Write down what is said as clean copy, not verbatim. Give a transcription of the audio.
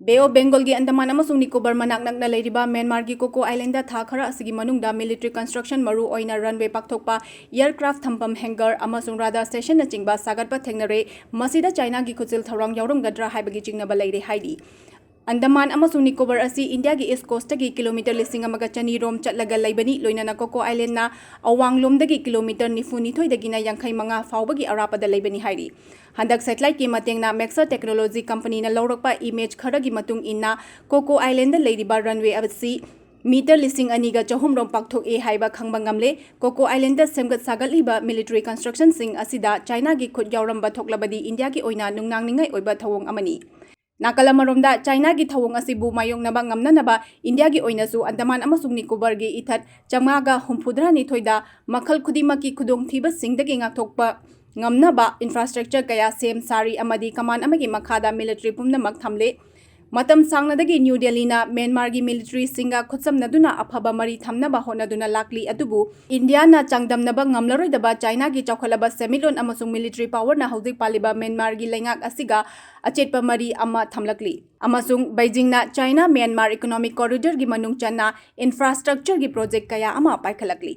बे of Bengal की अंडमान अमसुंग निकोबार मनाक नकना लेरिबा म्यांमार की कोको आइलैंड था खरा असगी मनुंगदा मिलिट्री कंस्ट्रक्शन मरु ओइना रनवे पाकथोकपा एयरक्राफ्ट थम्पम हैंगर अमसुंग राडार स्टेशन न चिंगबा सागतपा थेंगनरे मसीदा चाइना की खुचिल थौरंग यावरमगद्रा हाइबगी चिंगनबा लेरे हाइदी अंडमान अमसुंग निकोबार असी इंडिया की ईस्ट कोस्ट की किलोमीटर 1,200 रोम चलगा लेबनी लोइना कोको आइलैंड ना अवांगलोमदगी किलोमीटर 94 यांखैमंगा फाउबगी अरापद लेबनी हाइरी हंदक सैटेलाइट की मतेंगना मैक्सर टेक्नोलॉजी कंपनी ना लौरकपा इमेज खरगी मतुंग इन्ना कोको आइलैंड लेरिबा रनवे अबसी मीटर 2,200 रोम पाकथोके हाइबा खंगबा ngamle कोको आइलैंड सेमगत सागतलिबा मिलिट्री कंस्ट्रक्शन सिंग असिदा चाइना की खुद यावरंबा थोकलबदी इंडिया की ओइना नुंगनांगनिंgai ओइबा थवोंग अमनी नाकल अमरोमदा चाइना की थवोंग असिबु मायोंगनबा ngamnanaba इंडिया की ओइनासु अंडमान अमसुंग निकोबार गी इथत चंगागा हुमफुद्रा निथोइदा मखल खुदिमकी खुदोंग थीबा सिंगदगी ngaktokpa ngamnaba इंफ्रास्ट्रक्चर कया सेम सारी अमदी कमान अमगी मखादा मिलिट्री पुमनमक थमले मतम सांगनदगी न्यू दिल्ली ना म्यांमार की मिलिट्री सिंगा खुत्समनदुना अफबा मरी थमनबा होनदुना लाकली अदुबु इंडिया ना चांगदमनबा ngamlaroidaba चाइना की चौखलबा सेमिलोन अमसुंग मिलिट्री पावर ना हौजिक पालिबा म्यांमार की लेंगाक असिगा अचेतपा मरी अमा थमलकली अमसुंग बीजिंग ना चाइना म्यांमार इकोनॉमिक कॉरिडोर की मनुंग चन्ना इंफ्रास्ट्रक्चर की प्रोजेक्ट कया अमा पाइखलकली।